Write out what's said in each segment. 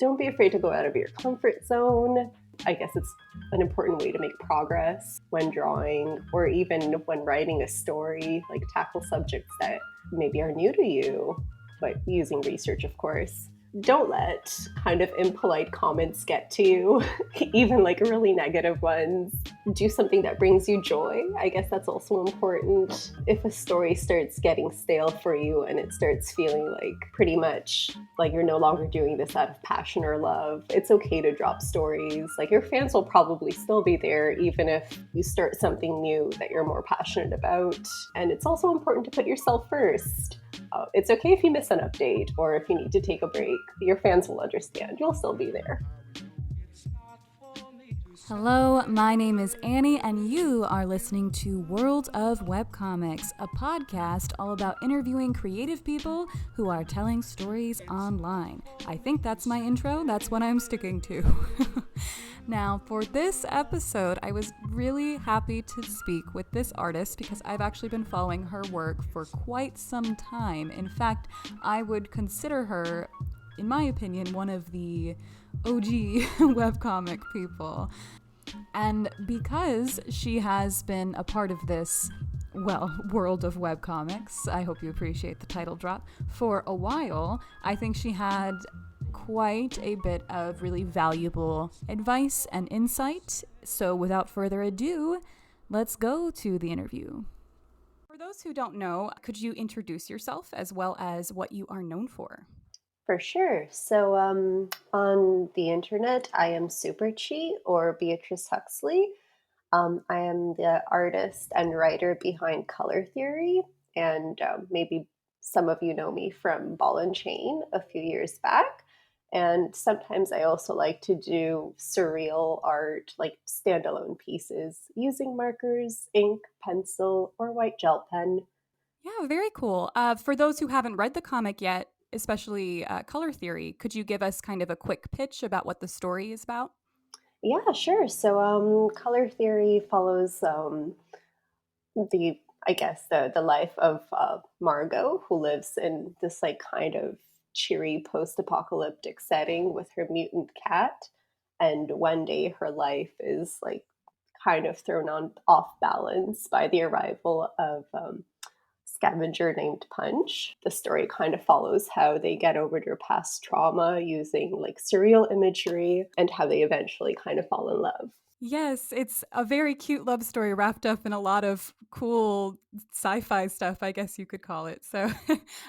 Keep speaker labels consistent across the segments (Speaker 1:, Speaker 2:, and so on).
Speaker 1: don't be afraid to go out of your comfort zone. I guess it's an important way to make progress when drawing or even when writing a story, like tackle subjects that maybe are new to you, but using research, of course. Don't let kind of impolite comments get to you, even like really negative ones. Do something that brings you joy. I guess that's also important. If a story starts getting stale for you and it starts feeling like pretty much like you're no longer doing this out of passion or love, it's okay to drop stories. Like your fans will probably still be there even if you start something new that you're more passionate about. And it's also important to put yourself first. It's okay if you miss an update or if you need to take a break. Your fans will understand. You'll still be there.
Speaker 2: Hello, my name is Annie, and you are listening to World of Webcomics, a podcast all about interviewing creative people who are telling stories online. I think that's my intro. That's what I'm sticking to. Now, for this episode, I was really happy to speak with this artist because I've actually been following her work for quite some time. In fact, I would consider her, in my opinion, one of the OG webcomic people. And because she has been a part of this, world of webcomics, I hope you appreciate the title drop, for a while, I think she had quite a bit of really valuable advice and insight. So without further ado, let's go to the interview. For those who don't know, could you introduce yourself as well as what you are known for?
Speaker 1: For sure. So on the internet, I am Super Chi or Beatrice Huxley. I am the artist and writer behind Color Theory, and maybe some of you know me from Ball and Chain a few years back. And sometimes I also like to do surreal art, like standalone pieces, using markers, ink, pencil, or white gel pen.
Speaker 2: Yeah, very cool. For those who haven't read the comic yet, especially Color Theory, could you give us kind of a quick pitch about what the story is about?
Speaker 1: Yeah, sure. So Color Theory follows the I guess the life of Margot, who lives in this like kind of cheery post-apocalyptic setting with her mutant cat, and one day her life is like kind of thrown on off balance by the arrival of scavenger named Punch. The story kind of follows how they get over their past trauma using like surreal imagery and how they eventually kind of fall in love.
Speaker 2: Yes, it's a very cute love story wrapped up in a lot of cool sci-fi stuff, I guess you could call it. So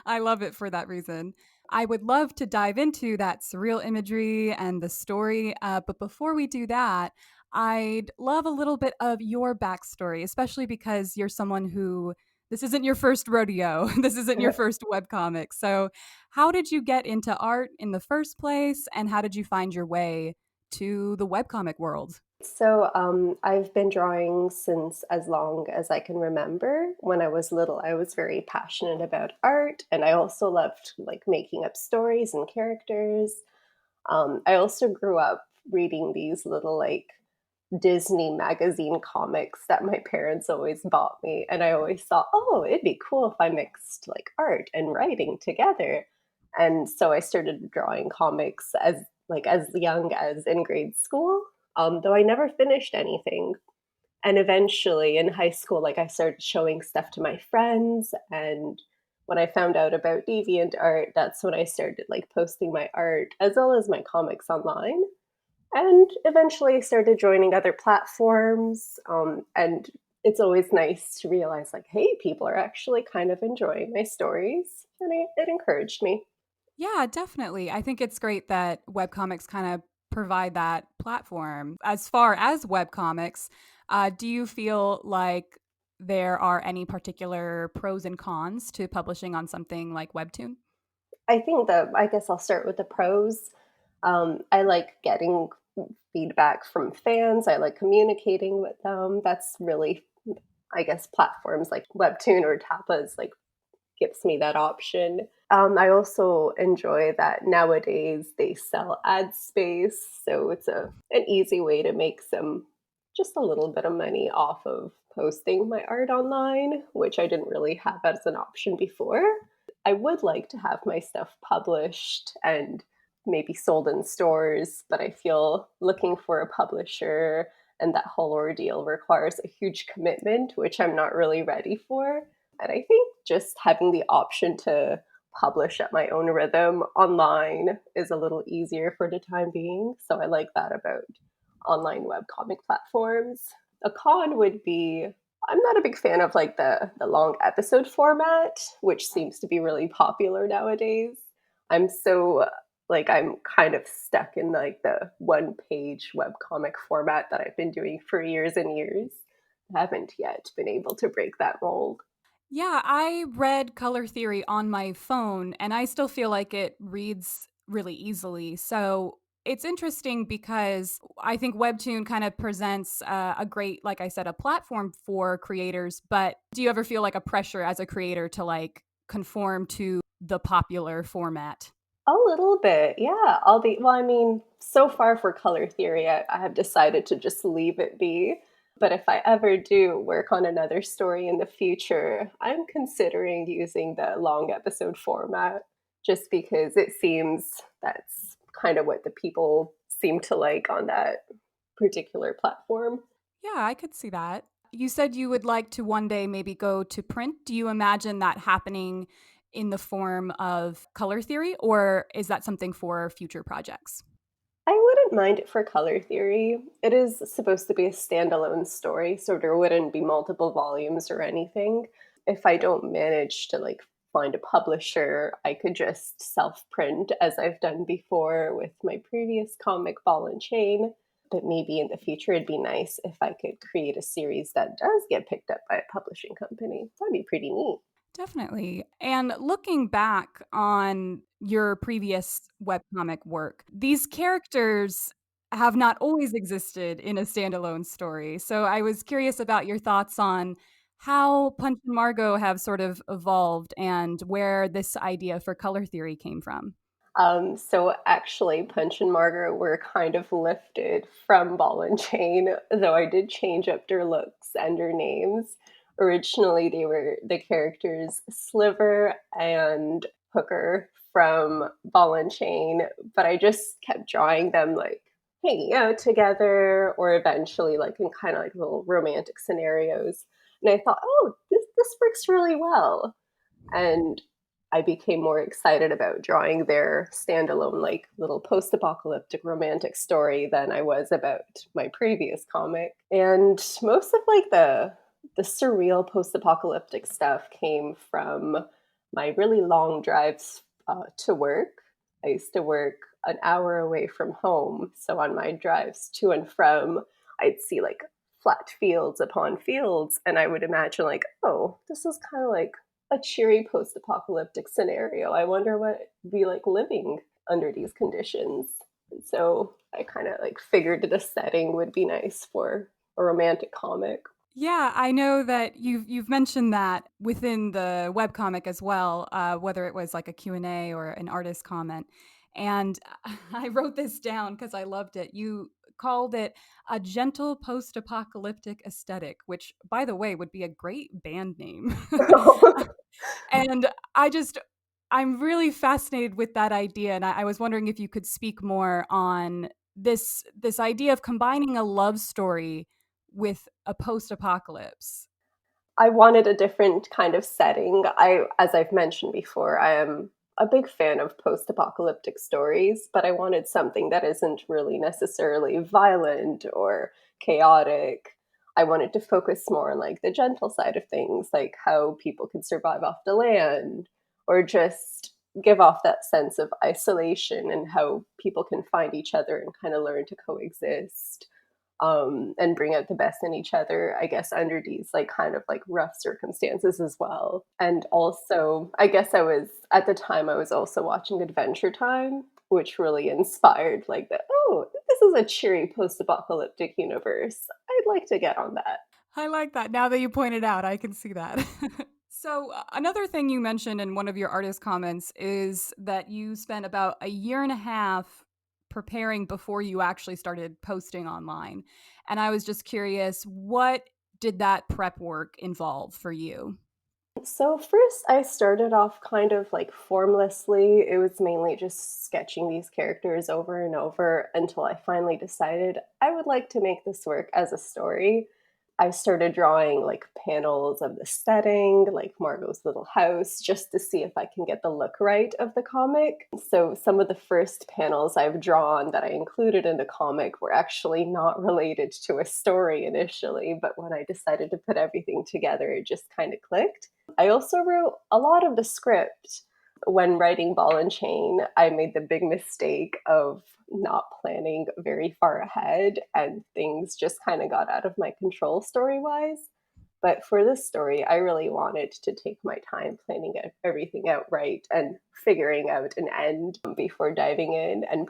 Speaker 2: I love it for that reason. I would love to dive into that surreal imagery and the story, but before we do that, I'd love a little bit of your backstory, especially because you're someone who this isn't your first rodeo. This isn't your first webcomic. So, how did you get into art in the first place, and how did you find your way to the webcomic world?
Speaker 1: So I've been drawing since as long as I can remember. When I was little, I was very passionate about art, and I also loved like making up stories and characters. I also grew up reading these little like Disney magazine comics that my parents always bought me, and I always thought, oh, it'd be cool if I mixed like art and writing together. And so I started drawing comics as young as in grade school, though I never finished anything. And eventually in high school, like I started showing stuff to my friends, and when I found out about DeviantArt, that's when I started like posting my art as well as my comics online. And eventually started joining other platforms. And it's always nice to realize, like, hey, people are actually kind of enjoying my stories. And it encouraged me.
Speaker 2: Yeah, definitely. I think it's great that webcomics kind of provide that platform. As far as webcomics, do you feel like there are any particular pros and cons to publishing on something like Webtoon?
Speaker 1: I guess I'll start with the pros. I like getting feedback from fans, I like communicating with them. That's really, I guess, platforms like Webtoon or Tapas like gives me that option. I also enjoy that nowadays they sell ad space, so it's an easy way to make some just a little bit of money off of posting my art online, which I didn't really have as an option before. I would like to have my stuff published and maybe sold in stores, but I feel looking for a publisher and that whole ordeal requires a huge commitment, which I'm not really ready for. And I think just having the option to publish at my own rhythm online is a little easier for the time being. So I like that about online webcomic platforms. A con would be I'm not a big fan of like the long episode format, which seems to be really popular nowadays. I'm kind of stuck in like the one page webcomic format that I've been doing for years and years. I haven't yet been able to break that mold.
Speaker 2: Yeah, I read Color Theory on my phone and I still feel like it reads really easily. So it's interesting because I think Webtoon kind of presents a great, like I said, a platform for creators. But do you ever feel like a pressure as a creator to like conform to the popular format?
Speaker 1: A little bit, yeah. I mean, so far for color theory, I have decided to just leave it be. But if I ever do work on another story in the future, I'm considering using the long episode format just because it seems that's kind of what the people seem to like on that particular platform.
Speaker 2: Yeah, I could see that. You said you would like to one day maybe go to print. Do you imagine that happening in the form of color theory, or is that something for future projects?
Speaker 1: I wouldn't mind it for color theory. It is supposed to be a standalone story, so there wouldn't be multiple volumes or anything. If I don't manage to like find a publisher, I could just self-print as I've done before with my previous comic Ball and Chain. But maybe in the future it'd be nice if I could create a series that does get picked up by a publishing company. That'd be pretty neat.
Speaker 2: Definitely. And looking back on your previous webcomic work, these characters have not always existed in a standalone story. So I was curious about your thoughts on how Punch and Margot have sort of evolved and where this idea for color theory came from.
Speaker 1: So actually, Punch and Margaret were kind of lifted from Ball and Chain, though I did change up their looks and their names. Originally, they were the characters Sliver and Hooker from Ball and Chain, but I just kept drawing them like hanging out together, or eventually like in kind of like little romantic scenarios. And I thought, oh, this works really well, and I became more excited about drawing their standalone, like little post apocalyptic romantic story than I was about my previous comic. And most of like the surreal post apocalyptic stuff came from my really long drives to work. I used to work an hour away from home. So on my drives to and from, I'd see like flat fields upon fields. And I would imagine, like, oh, this is kind of like a cheery post-apocalyptic scenario. I wonder what it'd be like living under these conditions. And so I kind of like figured the setting would be nice for a romantic comic.
Speaker 2: Yeah, I know that you've mentioned that within the webcomic as well, whether it was like a Q and A or an artist comment. And I wrote this down because I loved it. You called it a gentle post-apocalyptic aesthetic, which, by the way, would be a great band name. And I'm really fascinated with that idea. And I was wondering if you could speak more on this idea of combining a love story with a post-apocalypse.
Speaker 1: I wanted a different kind of setting. As I've mentioned before, I am a big fan of post apocalyptic stories, but I wanted something that isn't really necessarily violent or chaotic. I wanted to focus more on like the gentle side of things, like how people could survive off the land, or just give off that sense of isolation and how people can find each other and kind of learn to coexist, and bring out the best in each other, I guess, under these like kind of like rough circumstances as well. And also, I guess I was at the time I was also watching Adventure Time, which really inspired like that. Oh, this is a cheery post-apocalyptic universe. I'd like to get on that.
Speaker 2: I like that. Now that you point it out, I can see that. So, another thing you mentioned in one of your artist comments is that you spent about a year and a half preparing before you actually started posting online. And I was just curious, what did that prep work involve for you?
Speaker 1: So first I started off kind of like formlessly. It was mainly just sketching these characters over and over until I finally decided I would like to make this work as a story. I started drawing like panels of the setting, like Margot's little house, just to see if I can get the look right of the comic. So some of the first panels I've drawn that I included in the comic were actually not related to a story initially, but when I decided to put everything together, it just kind of clicked. I also wrote a lot of the script. When writing Ball and Chain, I made the big mistake of not planning very far ahead, and things just kind of got out of my control story wise. But for this story, I really wanted to take my time planning everything out right and figuring out an end before diving in and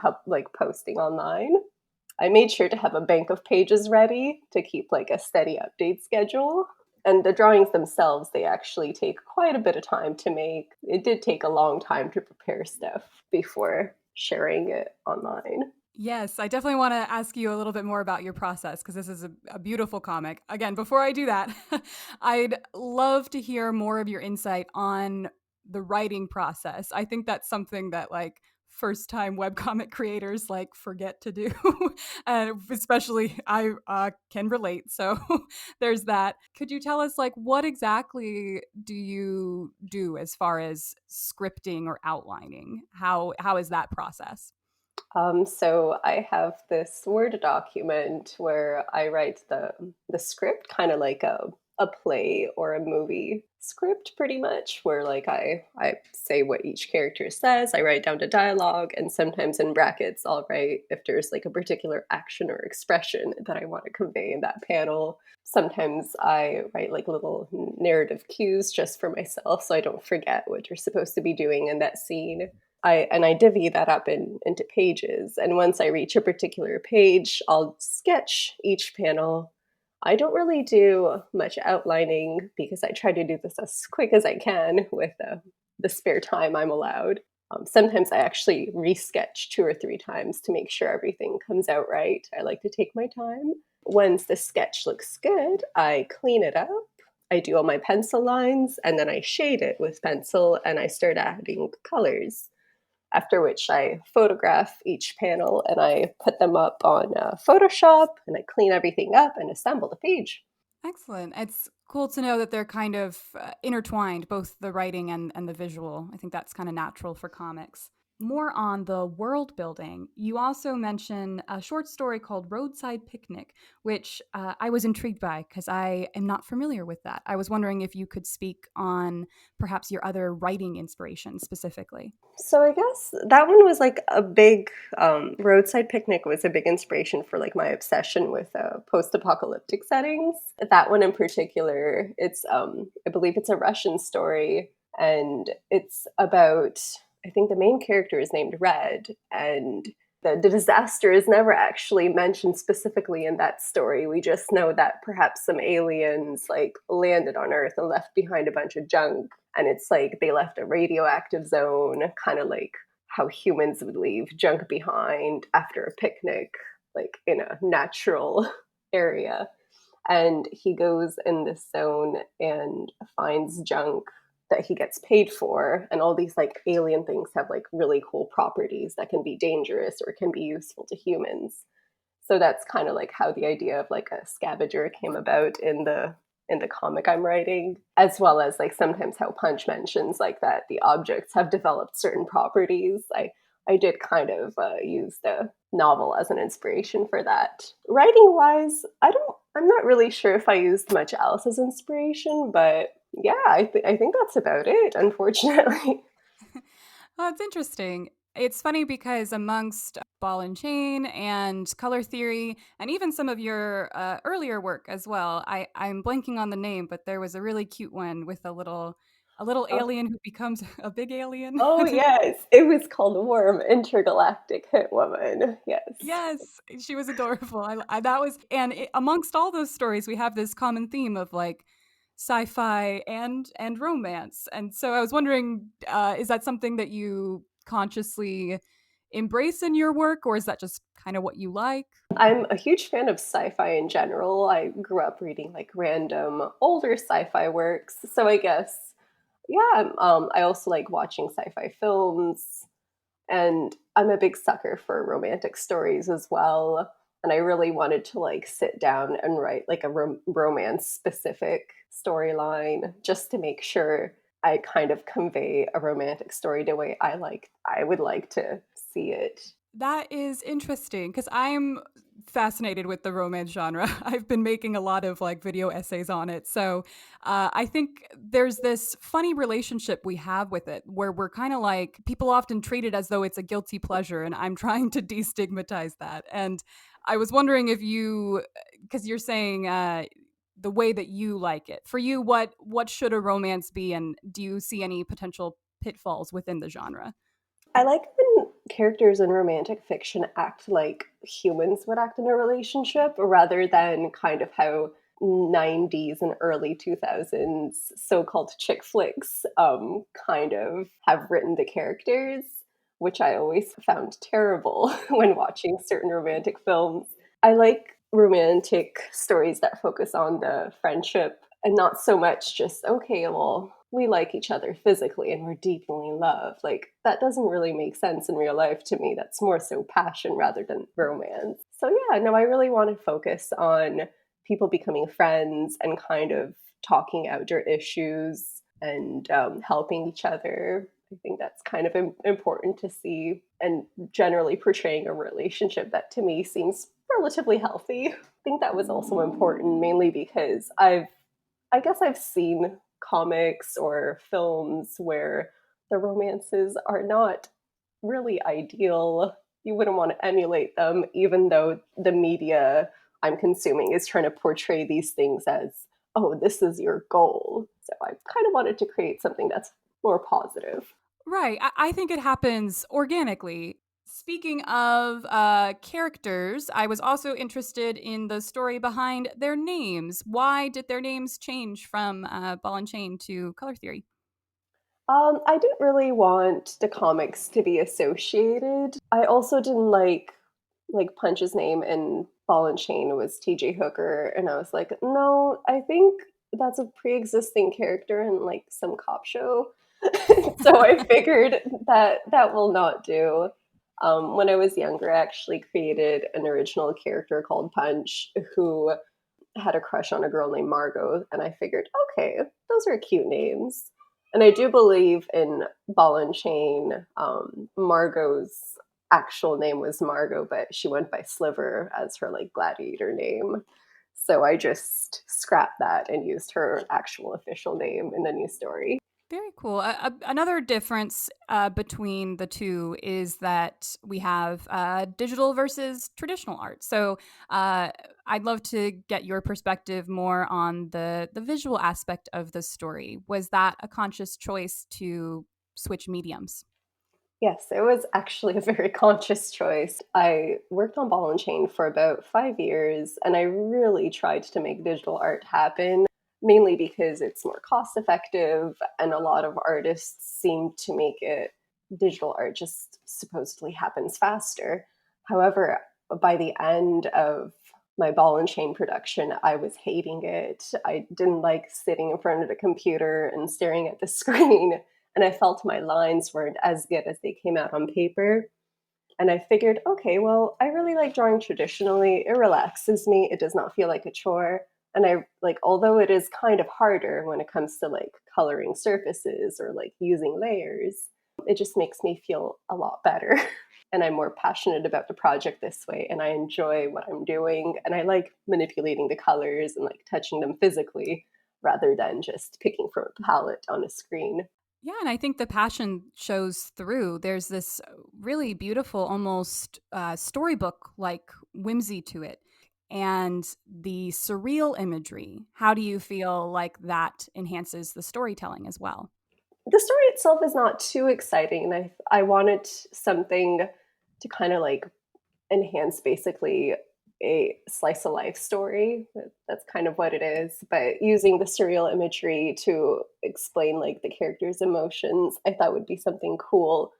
Speaker 1: posting online. I made sure to have a bank of pages ready to keep like a steady update schedule. And the drawings themselves, they actually take quite a bit of time to make. It did take a long time to prepare stuff before sharing it online.
Speaker 2: Yes, I definitely want to ask you a little bit more about your process because this is a beautiful comic. Again, before I do that, I'd love to hear more of your insight on the writing process. I think that's something that like first time webcomic creators like forget to do. And especially I can relate. So there's that. Could you tell us like what exactly do you do as far as scripting or outlining? How is that process?
Speaker 1: So I have this Word document where I write the script, kind of like a play or a movie script, pretty much, where like I say what each character says. I write down the dialogue, and sometimes in brackets I'll write if there's like a particular action or expression that I want to convey in that panel. Sometimes I write like little narrative cues just for myself, so I don't forget what you're supposed to be doing in that scene. I divvy that up into pages, and once I reach a particular page, I'll sketch each panel. I don't really do much outlining because I try to do this as quick as I can with the spare time I'm allowed. Sometimes I actually resketch two or three times to make sure everything comes out right. I like to take my time. Once the sketch looks good, I clean it up. I do all my pencil lines, and then I shade it with pencil, and I start adding colors. After which I photograph each panel and I put them up on Photoshop, and I clean everything up and assemble the page.
Speaker 2: Excellent. It's cool to know that they're kind of intertwined, both the writing and the visual. I think that's kind of natural for comics. More on the world building, you also mention a short story called Roadside Picnic, which I was intrigued by because I am not familiar with that. I was wondering if you could speak on perhaps your other writing inspiration specifically.
Speaker 1: So I guess that one was like a big Roadside Picnic was a big inspiration for like my obsession with post-apocalyptic settings. That one in particular, it's I believe it's a Russian story, and it's about, I think the main character is named Red, and the disaster is never actually mentioned specifically in that story. We just know that perhaps some aliens like landed on Earth and left behind a bunch of junk, and it's like they left a radioactive zone, kind of like how humans would leave junk behind after a picnic, like in a natural area. And he goes in this zone and finds junk that he gets paid for, and all these like alien things have like really cool properties that can be dangerous or can be useful to humans. So that's kind of like how the idea of like a scavenger came about in the comic I'm writing, as well as like sometimes how Punch mentions like that the objects have developed certain properties. I did kind of use the novel as an inspiration for that. Writing wise, I'm not really sure if I used much else as inspiration, but yeah, I think that's about it, unfortunately.
Speaker 2: Oh, it's interesting. It's funny because amongst Ball and Chain and Color Theory, and even some of your earlier work as well, I'm blanking on the name, but there was a really cute one with a little
Speaker 1: Oh,
Speaker 2: alien who becomes a big alien.
Speaker 1: oh yes, it was called Worm Intergalactic Hitwoman. Yes.
Speaker 2: Yes, she was adorable. That was, and amongst all those stories, we have this common theme of like sci-fi and romance. And so I was wondering, is that something that you consciously embrace in your work, or is that just kind of what you like?
Speaker 1: I'm a huge fan of sci-fi in general. I grew up reading like random older sci-fi works. So I guess Yeah, I also like watching sci-fi films, and I'm a big sucker for romantic stories as well. And I really wanted to like sit down and write like a romance specific storyline just to make sure I kind of convey a romantic story the way I would like to see it.
Speaker 2: That is interesting because I'm fascinated with the romance genre. I've been making a lot of like video essays on it. So I think there's this funny relationship we have with it where we're kind of like people often treat it as though it's a guilty pleasure. And I'm trying to destigmatize that. And I was wondering if you, because you're saying, the way that you like it for you, what should a romance be, and do you see any potential pitfalls within the genre?
Speaker 1: I like when characters in romantic fiction act like humans would act in a relationship rather than kind of how 90s and early 2000s so-called chick flicks kind of have written the characters, which I always found terrible when watching certain romantic films. I like romantic stories that focus on the friendship and not so much just, okay, well, we like each other physically and we're deeply in love. Like, that doesn't really make sense in real life to me. That's more so passion rather than romance. So, yeah, no, I really want to focus on people becoming friends and kind of talking out their issues and helping each other. I think that's kind of important to see, and generally portraying a relationship that to me seems relatively healthy. I think that was also important, mainly because I guess I've seen comics or films where the romances are not really ideal. You wouldn't want to emulate them, even though the media I'm consuming is trying to portray these things as, oh, this is your goal. So I kind of wanted to create something that's more positive.
Speaker 2: Right. I think it happens organically. Speaking of characters, I was also interested in the story behind their names. Why did their names change from Ball and Chain to Color Theory?
Speaker 1: I didn't really want the comics to be associated. I also didn't like Punch's name in Ball and Chain was TJ Hooker, and I was like, no, I think that's a pre-existing character in like some cop show. So I figured that that will not do. When I was younger, I actually created an original character called Punch who had a crush on a girl named Margot, and I figured, okay, those are cute names. And I do believe in Ball and Chain, Margot's actual name was Margot, but she went by Sliver as her like gladiator name. So I just scrapped that and used her actual official name in the new story.
Speaker 2: Very cool. Another difference between the two is that we have digital versus traditional art. So I'd love to get your perspective more on the visual aspect of the story. Was that a conscious choice to switch mediums?
Speaker 1: Yes, it was actually a very conscious choice. I worked on Ball and Chain for about 5 years, and I really tried to make digital art happen, mainly because it's more cost effective, and a lot of artists seem to make it digital art just supposedly happens faster. However, by the end of my Ball and Chain production, I was hating it. I didn't like sitting in front of the computer and staring at the screen, and I felt my lines weren't as good as they came out on paper. And I figured, okay, well, I really like drawing traditionally. It relaxes me. It does not feel like a chore. And I like, although it is kind of harder when it comes to like coloring surfaces or like using layers, it just makes me feel a lot better. And I'm more passionate about the project this way. And I enjoy what I'm doing. And I like manipulating the colors and like touching them physically rather than just picking from a palette on a screen.
Speaker 2: Yeah, and I think the passion shows through. There's this really beautiful, almost storybook like whimsy to it. And the surreal imagery, how do you feel like that enhances the storytelling as well?
Speaker 1: The story itself is not too exciting, and I wanted something to kind of like enhance basically a slice of life story. That's kind of what it is, but using the surreal imagery to explain like the characters' emotions, I thought would be something cool,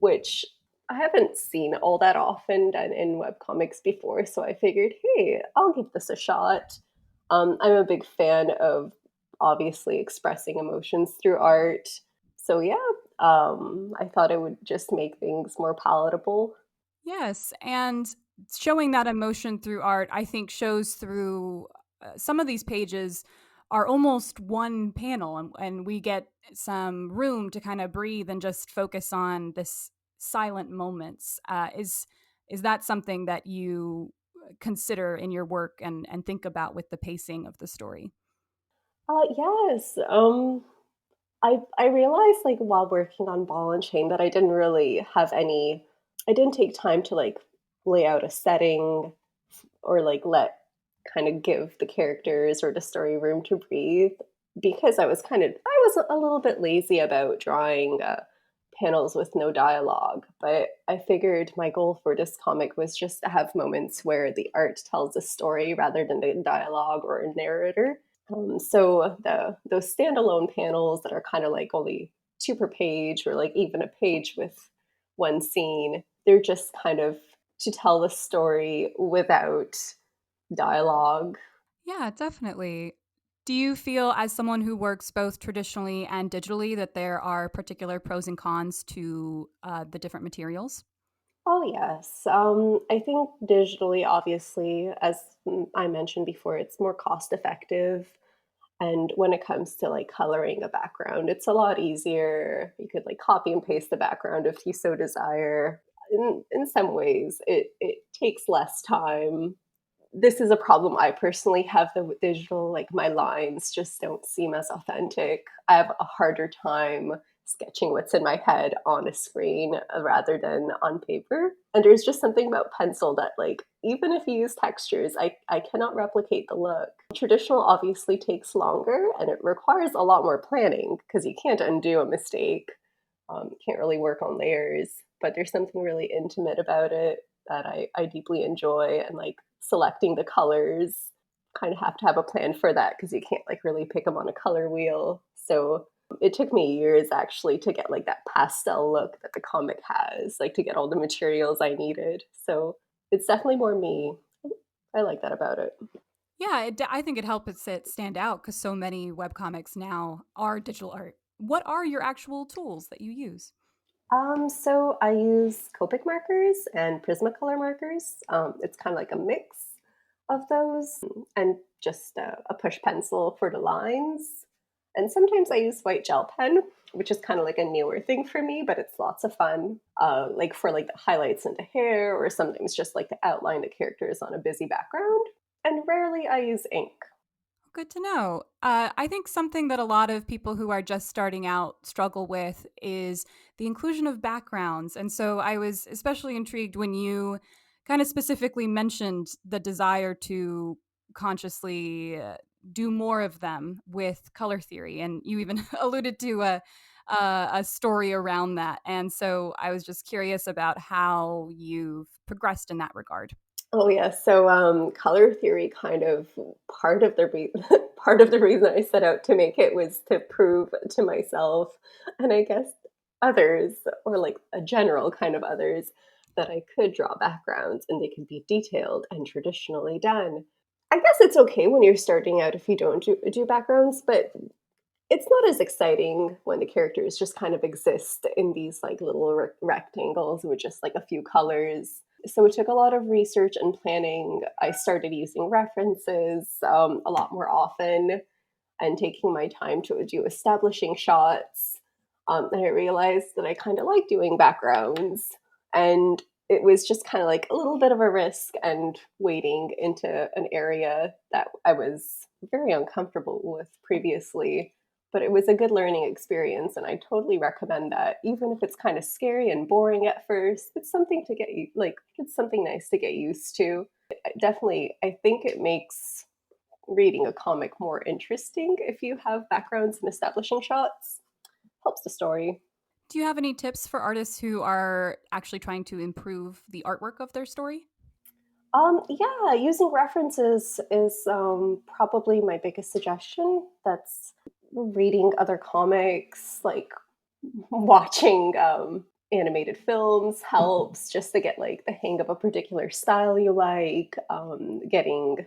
Speaker 1: which I haven't seen all that often done in webcomics before. So I figured, hey, I'll give this a shot. I'm a big fan of obviously expressing emotions through art. So yeah, I thought it would just make things more palatable.
Speaker 2: Yes, and showing that emotion through art, I think, shows through some of these pages are almost one panel, and we get some room to kind of breathe and just focus on this silent moments. Is that something that you consider in your work and think about with the pacing of the story?
Speaker 1: Yes. I realized like while working on Ball and Chain that I didn't really have any. I didn't take time to like lay out a setting or like let kind of give the characters or the story room to breathe because I was a little bit lazy about drawing panels with no dialogue, but I figured my goal for this comic was just to have moments where the art tells a story rather than the dialogue or a narrator. So those standalone panels that are kind of like only two per page or like even a page with one scene, they're just kind of to tell the story without dialogue.
Speaker 2: Yeah, definitely. Do you feel, as someone who works both traditionally and digitally, that there are particular pros and cons to the different materials?
Speaker 1: Oh, yes. I think digitally, obviously, as I mentioned before, it's more cost effective. And when it comes to like coloring a background, it's a lot easier. You could like copy and paste the background if you so desire. In some ways, it takes less time. This is a problem I personally have though with digital. Like my lines just don't seem as authentic. I have a harder time sketching what's in my head on a screen rather than on paper. And there's just something about pencil that like even if you use textures, I cannot replicate the look. Traditional obviously takes longer and it requires a lot more planning because you can't undo a mistake. Can't really work on layers, but there's something really intimate about it that I deeply enjoy. And like selecting the colors, kind of have to have a plan for that because you can't like really pick them on a color wheel. So it took me years actually to get like that pastel look that the comic has, like to get all the materials I needed. So it's definitely more me. I like that about it.
Speaker 2: Yeah, I think it helps it stand out because so many webcomics now are digital art. What are your actual tools that you use?
Speaker 1: So I use Copic markers and Prismacolor markers. It's kind of like a mix of those, and just a push pencil for the lines. And sometimes I use white gel pen, which is kind of like a newer thing for me, but it's lots of fun. Like for like the highlights into hair, or sometimes just like to outline the characters on a busy background. And rarely I use ink.
Speaker 2: Good to know. I think something that a lot of people who are just starting out struggle with is the inclusion of backgrounds. And so I was especially intrigued when you kind of specifically mentioned the desire to consciously do more of them with color theory. And you even alluded to a story around that. And so I was just curious about how you've progressed in that regard.
Speaker 1: Oh yeah, so color theory kind of part of the part of the reason I set out to make it was to prove to myself and I guess others or like a general kind of others that I could draw backgrounds and they could be detailed and traditionally done. I guess it's okay when you're starting out if you don't do backgrounds, but it's not as exciting when the characters just kind of exist in these like little rectangles with just like a few colors. So it took a lot of research and planning. I started using references a lot more often and taking my time to do establishing shots. And I realized that I kind of like doing backgrounds. And it was just kind of like a little bit of a risk and wading into an area that I was very uncomfortable with previously. But it was a good learning experience, and I totally recommend that. Even if it's kind of scary and boring at first, it's something to get you like it's something nice to get used to. Definitely, I think it makes reading a comic more interesting if you have backgrounds and establishing shots. Helps the story.
Speaker 2: Do you have any tips for artists who are actually trying to improve the artwork of their story?
Speaker 1: Yeah, using references is probably my biggest suggestion. That's reading other comics, like watching animated films helps just to get like the hang of a particular style you like. Getting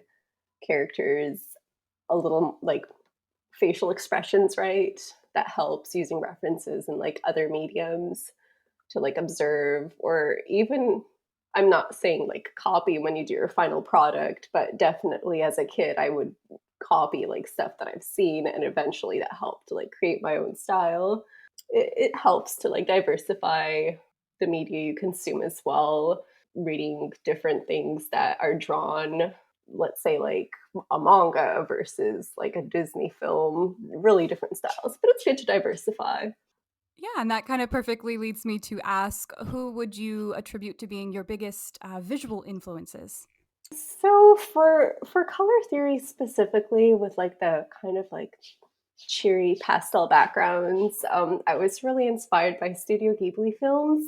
Speaker 1: characters a little like facial expressions right. That helps using references and like other mediums to like observe, or even, I'm not saying like copy when you do your final product, but definitely as a kid I would copy like stuff that I've seen, and eventually that helped to like create my own style. It helps to like diversify the media you consume as well, reading different things that are drawn, let's say like a manga versus like a Disney film, really different styles, but it's good to diversify.
Speaker 2: Yeah, and that kind of perfectly leads me to ask, who would you attribute to being your biggest visual influences?
Speaker 1: So for color theory specifically, with like the kind of like cheery pastel backgrounds, I was really inspired by Studio Ghibli films.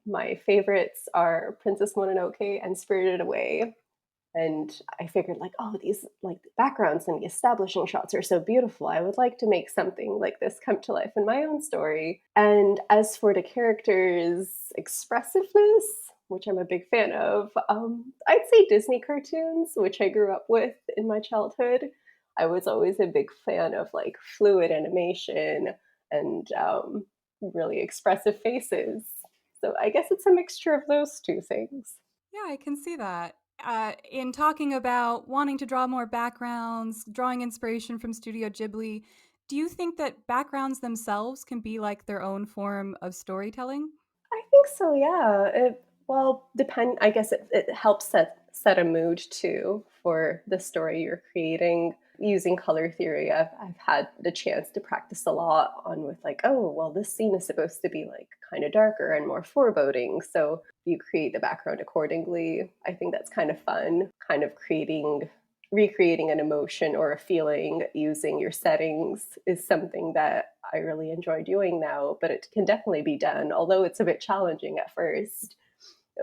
Speaker 1: My favorites are Princess Mononoke and Spirited Away. And I figured like, oh, these like the backgrounds and the establishing shots are so beautiful. I would like to make something like this come to life in my own story. And as for the characters' expressiveness, which I'm a big fan of, I'd say Disney cartoons, which I grew up with in my childhood. I was always a big fan of like fluid animation and really expressive faces. So I guess it's a mixture of those two things.
Speaker 2: Yeah, I can see that. In talking about wanting to draw more backgrounds, drawing inspiration from Studio Ghibli, do you think that backgrounds themselves can be like their own form of storytelling?
Speaker 1: I think so, yeah. Well, depend. I guess it helps set a mood too for the story you're creating. Using color theory, I've had the chance to practice a lot on with like, oh, well, this scene is supposed to be like kind of darker and more foreboding, so you create the background accordingly. I think that's kind of fun, kind of recreating an emotion or a feeling using your settings is something that I really enjoy doing now, but it can definitely be done, although it's a bit challenging at first.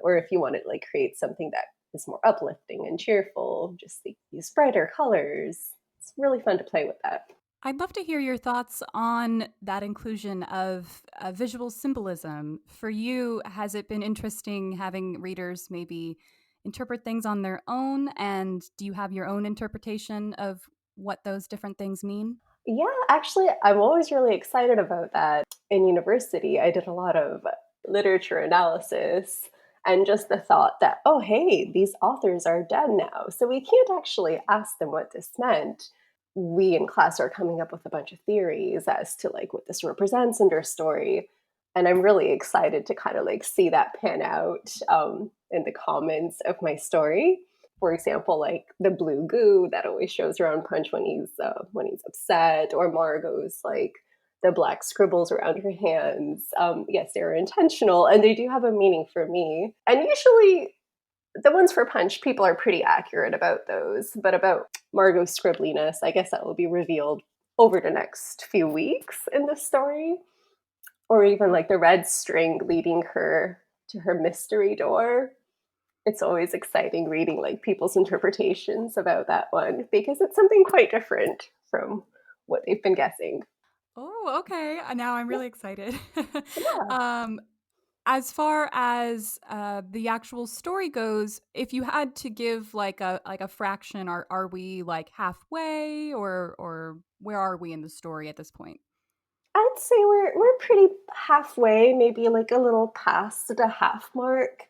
Speaker 1: Or if you want to like create something that is more uplifting and cheerful, just use brighter colors. It's really fun to play with that.
Speaker 2: I'd love to hear your thoughts on that inclusion of visual symbolism. For you, has it been interesting having readers maybe interpret things on their own? And do you have your own interpretation of what those different things mean?
Speaker 1: Yeah, actually, I'm always really excited about that. In university, I did a lot of literature analysis, and just the thought that, oh, hey, these authors are dead now, so we can't actually ask them what this meant. We in class are coming up with a bunch of theories as to like what this represents in their story. And I'm really excited to kind of like see that pan out in the comments of my story. For example, like the blue goo that always shows around Punch when he's upset, or Margot's like the black scribbles around her hands. Yes, they're intentional and they do have a meaning for me. And usually, the ones for Punch, people are pretty accurate about those. But about Margot's scribbliness, I guess that will be revealed over the next few weeks in the story. Or even like the red string leading her to her mystery door. It's always exciting reading like people's interpretations about that one because it's something quite different from what they've been guessing.
Speaker 2: Oh, okay. Now I'm
Speaker 1: Yeah.
Speaker 2: really excited.
Speaker 1: Yeah.
Speaker 2: um, as far as the actual story goes, if you had to give like a fraction, are we like halfway, or where are we in the story at this point?
Speaker 1: I'd say we're pretty halfway, maybe like a little past the half mark.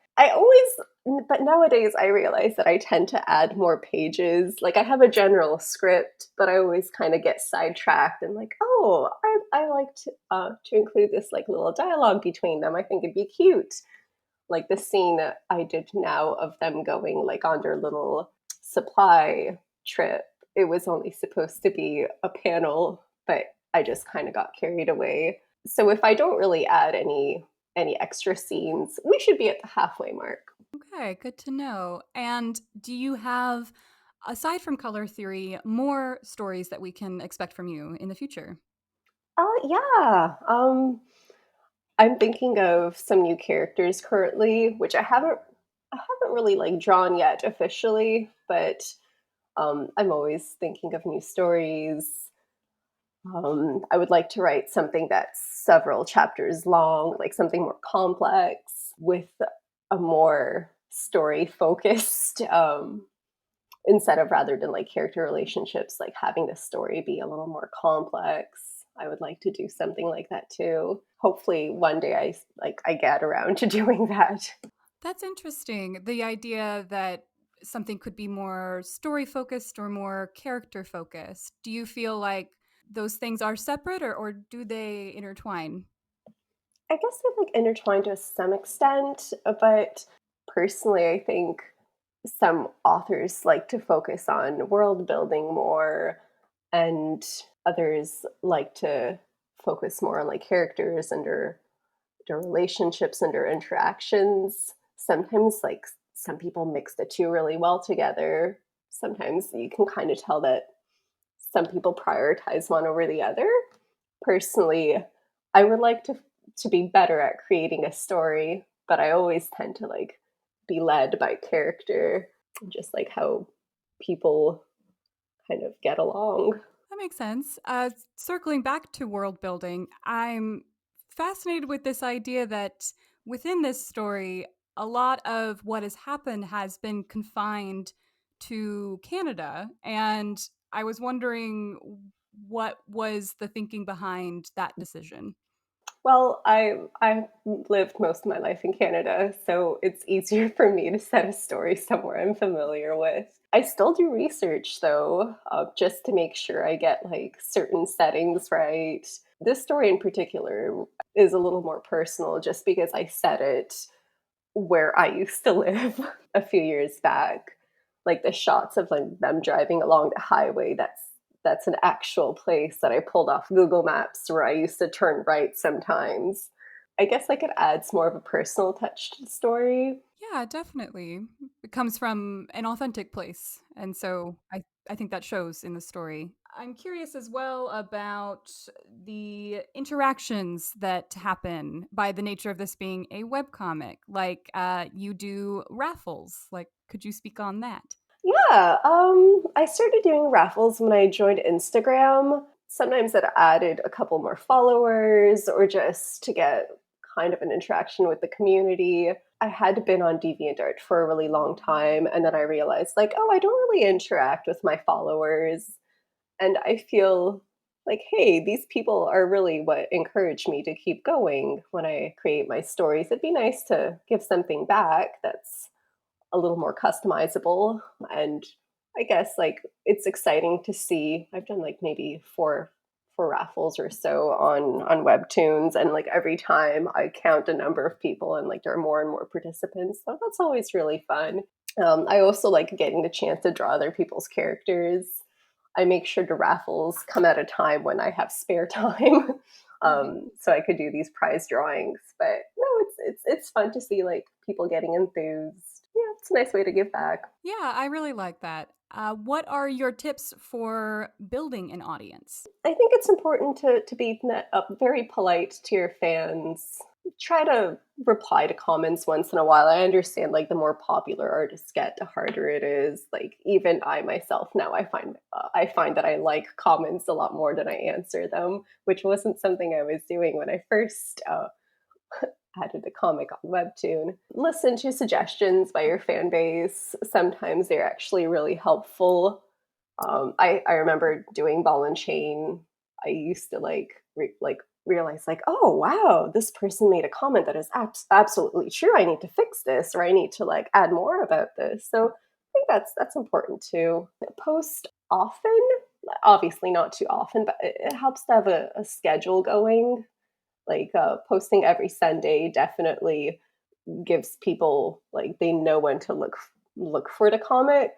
Speaker 1: But nowadays I realize that I tend to add more pages. Like I have a general script, but I always kind of get sidetracked and like, oh, I like to include this like little dialogue between them. I think it'd be cute. Like the scene that I did now of them going like on their little supply trip. It was only supposed to be a panel, but I just kind of got carried away. So if I don't really add any extra scenes, we should be at the halfway mark.
Speaker 2: Okay, good to know. And do you have, aside from color theory, more stories that we can expect from you in the future?
Speaker 1: Yeah. I'm thinking of some new characters currently, which I haven't really like drawn yet officially, but I'm always thinking of new stories. I would like to write something that's several chapters long, like something more complex with a more story focused instead of rather than like character relationships, like having the story be a little more complex. I would like to do something like that too. Hopefully one day I get around to doing that.
Speaker 2: That's interesting. The idea that something could be more story focused or more character focused. Do you feel like those things are separate, or do they intertwine?
Speaker 1: I guess they're like intertwined to some extent, but personally, I think some authors like to focus on world building more, and others like to focus more on like characters and their relationships and their interactions. Sometimes, like some people mix the two really well together. Sometimes you can kind of tell that some people prioritize one over the other. Personally, I would like to be better at creating a story, but I always tend to like be led by character, just like how people kind of get along.
Speaker 2: That makes sense. Circling back to world building, I'm fascinated with this idea that within this story, a lot of what has happened has been confined to Canada. And I was wondering what was the thinking behind that decision?
Speaker 1: Well, I've lived most of my life in Canada, so it's easier for me to set a story somewhere I'm familiar with. I still do research though, just to make sure I get like certain settings right. This story in particular is a little more personal just because I set it where I used to live a few years back. Like the shots of like them driving along the highway, that's an actual place that I pulled off Google Maps where I used to turn right sometimes. I guess like it adds more of a personal touch to the story.
Speaker 2: Yeah, definitely. It comes from an authentic place. And so I think that shows in the story. I'm curious as well about the interactions that happen by the nature of this being a webcomic. Like you do raffles. Like, could you speak on that?
Speaker 1: Yeah, I started doing raffles when I joined Instagram. Sometimes it added a couple more followers or just to get kind of an interaction with the community. I had been on DeviantArt for a really long time, and then I realized, like, oh, I don't really interact with my followers. And I feel like, hey, these people are really what encourage me to keep going when I create my stories. It'd be nice to give something back that's a little more customizable. And I guess like it's exciting to see. I've done like maybe four raffles or so on Webtoons, and like every time I count a number of people, and like there are more and more participants. So that's always really fun. I also like getting the chance to draw other people's characters. I make sure the raffles come at a time when I have spare time, so I could do these prize drawings. But no, it's fun to see like people getting enthused. Yeah, it's a nice way to give back.
Speaker 2: Yeah, I really like that. What are your tips for building an audience?
Speaker 1: I think it's important to be very polite to your fans. Try to reply to comments once in a while. I understand like the more popular artists get, the harder it is. Like even I myself now, I find that I like comments a lot more than I answer them, which wasn't something I was doing when I first added a comic on Webtoon. Listen to suggestions by your fan base. Sometimes they're actually really helpful. I remember doing ball and chain. I used to realize like, oh wow, this person made a comment that is absolutely true. I need to fix this, or I need to like add more about this. So I think that's important too. Post often, obviously not too often, but it helps to have a schedule going. Like posting every Sunday definitely gives people like they know when to look for the comic.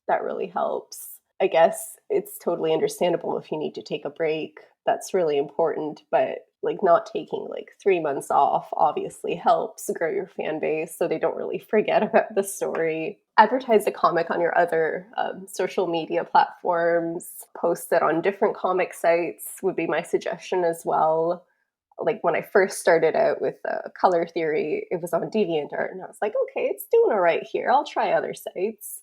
Speaker 1: That really helps. I guess it's totally understandable if you need to take a break. That's really important, but like not taking like 3 months off obviously helps grow your fan base so they don't really forget about the story. Advertise the comic on your other social media platforms. Post it on different comic sites would be my suggestion as well. Like when I first started out with color theory, it was on DeviantArt, and I was like, okay, it's doing all right here. I'll try other sites.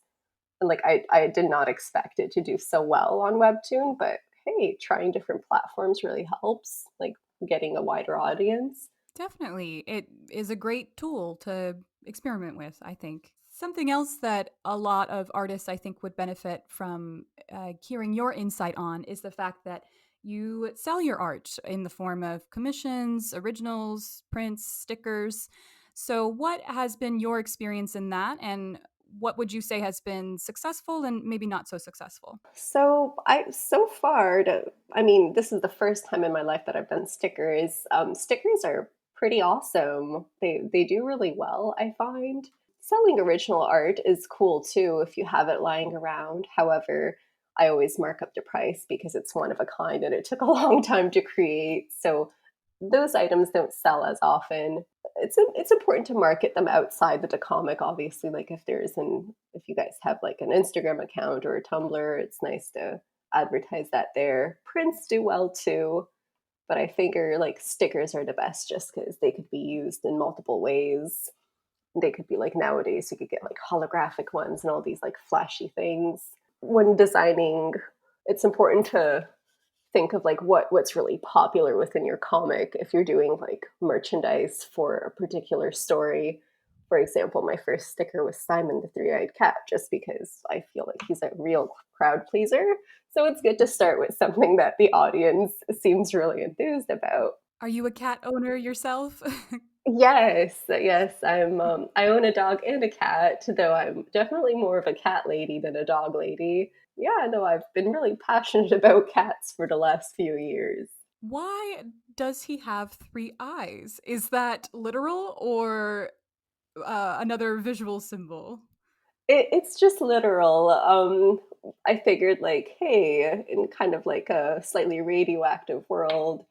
Speaker 1: And like I did not expect it to do so well on Webtoon, but hey, trying different platforms really helps, like getting a wider audience.
Speaker 2: Definitely. It is a great tool to experiment with, I think. Something else that a lot of artists I think would benefit from hearing your insight on is the fact that you sell your art in the form of commissions, originals, prints, stickers. So, what has been your experience in that, and what would you say has been successful and maybe not so successful?
Speaker 1: So far, I mean, this is the first time in my life that I've done stickers. Stickers are pretty awesome. They do really well, I find. Selling original art is cool too if you have it lying around. However, I always mark up the price because it's one of a kind and it took a long time to create. So those items don't sell as often. It's important to market them outside the comic, obviously. Like if you guys have like an Instagram account or a Tumblr, it's nice to advertise that there. Prints do well too, but I figure like stickers are the best just because they could be used in multiple ways. They could be like nowadays you could get like holographic ones and all these like flashy things. When designing, it's important to think of like what's really popular within your comic. If you're doing like merchandise for a particular story, for example, my first sticker was Simon the Three-Eyed Cat, just because I feel like he's a real crowd pleaser. So it's good to start with something that the audience seems really enthused about.
Speaker 2: Are you a cat owner yourself?
Speaker 1: Yes, I own a dog and a cat, though I'm definitely more of a cat lady than a dog lady. Yeah, no, I've been really passionate about cats for the last few years.
Speaker 2: Why does he have three eyes? Is that literal or another visual symbol?
Speaker 1: It's just literal. I figured like, hey, in kind of like a slightly radioactive world,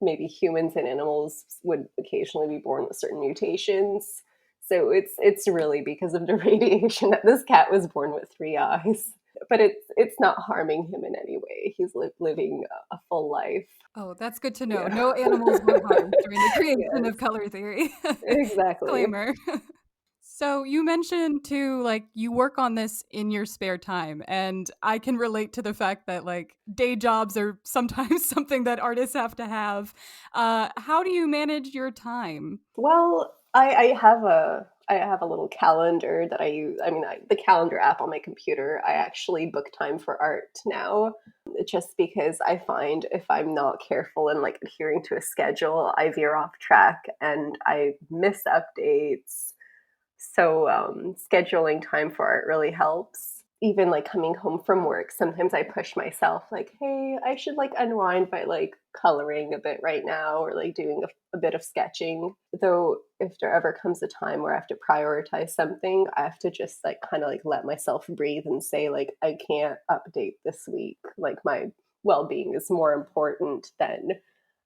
Speaker 1: maybe humans and animals would occasionally be born with certain mutations. So it's really because of the radiation that this cat was born with three eyes. But it's not harming him in any way. He's living a full life.
Speaker 2: Oh, that's good to know.
Speaker 1: Yeah.
Speaker 2: No animals were harmed during the creation of
Speaker 1: Yes,
Speaker 2: color theory.
Speaker 1: exactly.
Speaker 2: Disclaimer. So you mentioned too, like you work on this in your spare time, and I can relate to the fact that like day jobs are sometimes something that artists have to have. How do you manage your time?
Speaker 1: Well, I have a little calendar that I use. I mean, the calendar app on my computer. I actually book time for art now, just because I find if I'm not careful and like adhering to a schedule, I veer off track and I miss updates. So scheduling time for art really helps. Even like coming home from work, sometimes I push myself like, hey, I should like unwind by like coloring a bit right now or like doing a bit of sketching. Though if there ever comes a time where I have to prioritize something, I have to just like kind of like let myself breathe and say like I can't update this week. Like my well-being is more important than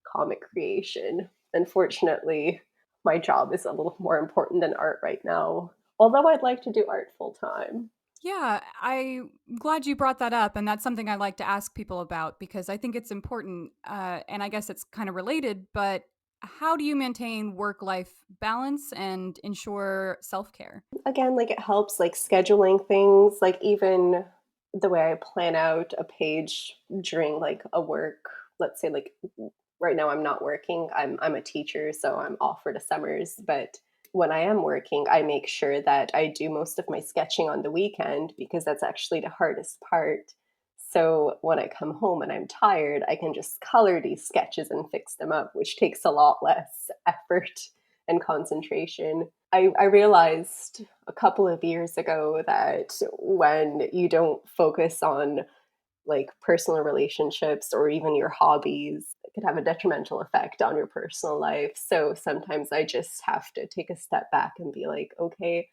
Speaker 1: comic creation. Unfortunately, my job is a little more important than art right now. Although I'd like to do art full time.
Speaker 2: Yeah, I'm glad you brought that up. And that's something I like to ask people about because I think it's important. And I guess it's kind of related, but how do you maintain work life balance and ensure self care?
Speaker 1: Again, like it helps like scheduling things, like even the way I plan out a page during like a work, let's say like right now I'm not working. I'm a teacher, so I'm off for the summers, but when I am working, I make sure that I do most of my sketching on the weekend because that's actually the hardest part. So when I come home and I'm tired, I can just color these sketches and fix them up, which takes a lot less effort and concentration. I realized a couple of years ago that when you don't focus on like personal relationships or even your hobbies, it could have a detrimental effect on your personal life. So sometimes I just have to take a step back and be like, okay,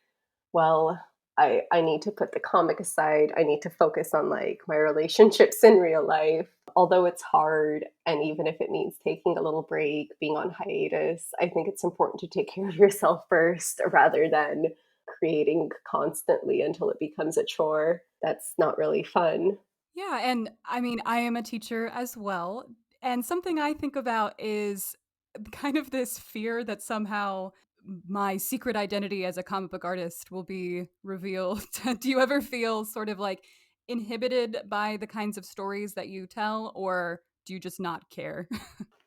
Speaker 1: well, I need to put the comic aside. I need to focus on like my relationships in real life. Although it's hard, and even if it means taking a little break, being on hiatus, I think it's important to take care of yourself first rather than creating constantly until it becomes a chore. That's not really fun.
Speaker 2: Yeah, and I mean, I am a teacher as well. And something I think about is kind of this fear that somehow my secret identity as a comic book artist will be revealed. Do you ever feel sort of like inhibited by the kinds of stories that you tell, or do you just not care?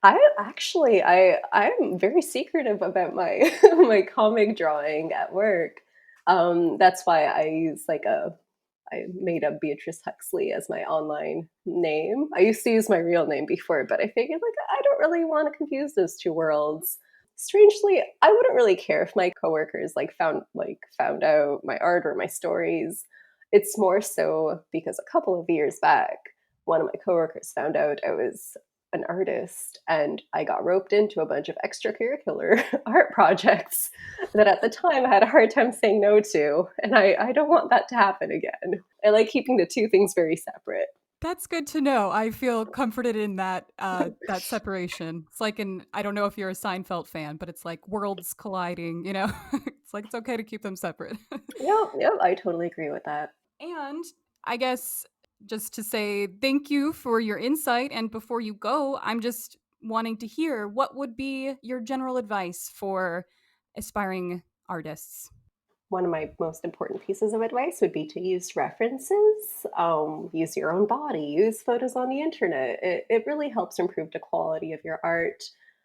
Speaker 1: I'm very secretive about my my comic drawing at work. That's why I made up Beatrice Huxley as my online name. I used to use my real name before, but I figured like I don't really want to confuse those two worlds. Strangely, I wouldn't really care if my coworkers found out my art or my stories. It's more so because a couple of years back, one of my coworkers found out I was an artist and I got roped into a bunch of extracurricular art projects that at the time I had a hard time saying no to. And I don't want that to happen again. I like keeping the two things very separate.
Speaker 2: That's good to know. I feel comforted in that that separation. It's like I don't know if you're a Seinfeld fan, but it's like worlds colliding, you know? It's like it's okay to keep them separate.
Speaker 1: Yep, yep, I totally agree with that.
Speaker 2: And I guess just to say thank you for your insight. And before you go, I'm just wanting to hear what would be your general advice for aspiring artists?
Speaker 1: One of my most important pieces of advice would be to use references, use your own body, use photos on the internet. It really helps improve the quality of your art.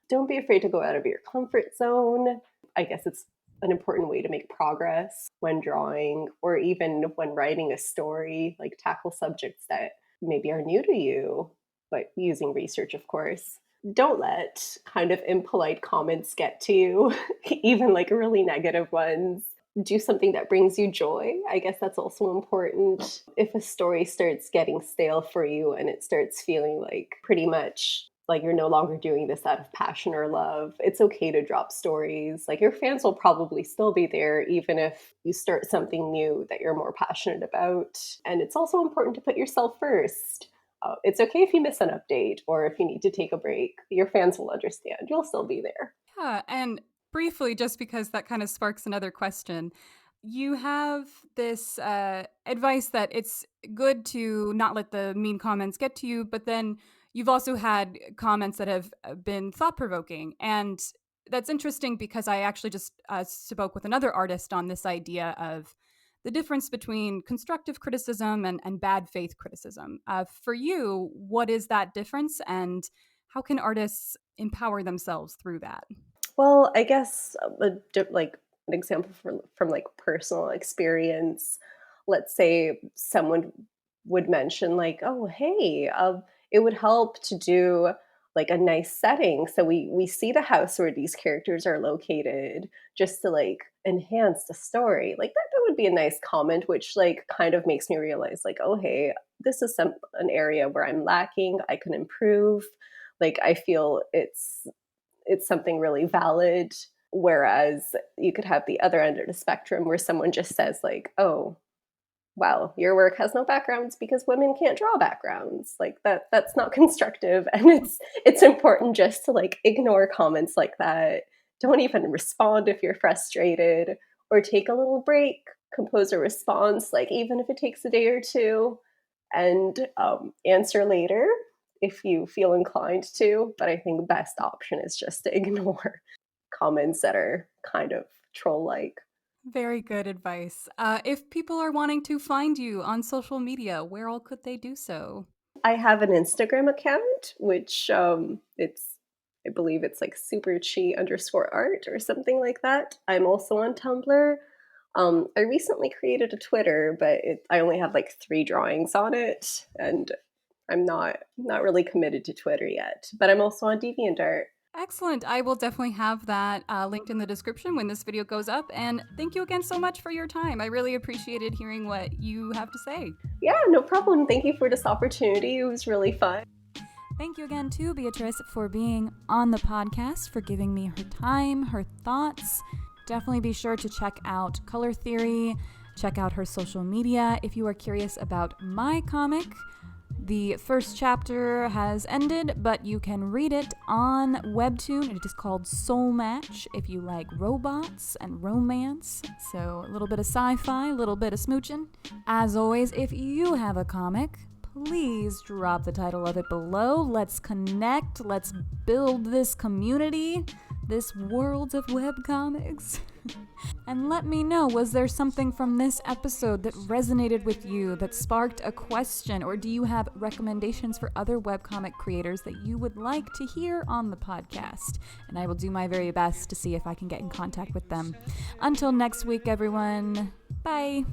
Speaker 1: Don't be afraid to go out of your comfort zone. I guess it's an important way to make progress when drawing or even when writing a story, like tackle subjects that maybe are new to you, but using research, of course. Don't let kind of impolite comments get to you, even like really negative ones. Do something that brings you joy. I guess that's also important. If a story starts getting stale for you and it starts feeling like pretty much like you're no longer doing this out of passion or love, it's okay to drop stories. Like your fans will probably still be there even if you start something new that you're more passionate about. And it's also important to put yourself first. It's okay if you miss an update or if you need to take a break. Your fans will understand. You'll still be there.
Speaker 2: Yeah, and briefly, just because that kind of sparks another question, you have this advice that it's good to not let the mean comments get to you, but then you've also had comments that have been thought provoking. And that's interesting because I actually just spoke with another artist on this idea of the difference between constructive criticism and bad faith criticism. For you, what is that difference, and how can artists empower themselves through that?
Speaker 1: Well, I guess like an example from like personal experience. Let's say someone would mention like, "Oh, hey, it would help to do like a nice setting so we see the house where these characters are located, just to like enhance the story." Like that would be a nice comment, which like kind of makes me realize like, "Oh, hey, this is an area where I'm lacking. I can improve." Like I feel it's something really valid. Whereas you could have the other end of the spectrum where someone just says, like, oh, wow, your work has no backgrounds because women can't draw backgrounds. Like that's not constructive. And it's important just to like ignore comments like that. Don't even respond if you're frustrated, or take a little break, compose a response, like even if it takes a day or two, and answer later if you feel inclined to. But I think best option is just to ignore comments that are kind of troll like.
Speaker 2: Very good advice. If people are wanting to find you on social media, where all could they do so?
Speaker 1: I have an Instagram account, which I believe it's like superchi_art or something like that. I'm also on Tumblr. I recently created a Twitter, but I only have like 3 drawings on it, and I'm not really committed to Twitter yet. But I'm also on DeviantArt.
Speaker 2: Excellent. I will definitely have that linked in the description when this video goes up. And thank you again so much for your time. I really appreciated hearing what you have to say.
Speaker 1: Yeah, no problem. Thank you for this opportunity. It was really fun.
Speaker 2: Thank you again to Beatrice for being on the podcast, for giving me her time, her thoughts. Definitely be sure to check out Color Theory, check out her social media if you are curious about my comic. The first chapter has ended, but you can read it on Webtoon. It is called Soul Match if you like robots and romance. So a little bit of sci-fi, a little bit of smooching. As always, if you have a comic, please drop the title of it below. Let's connect. Let's build this community. this world of webcomics. And let me know, was there something from this episode that resonated with you, that sparked a question, or do you have recommendations for other webcomic creators that you would like to hear on the podcast? And I will do my very best to see if I can get in contact with them. Until next week, everyone. Bye.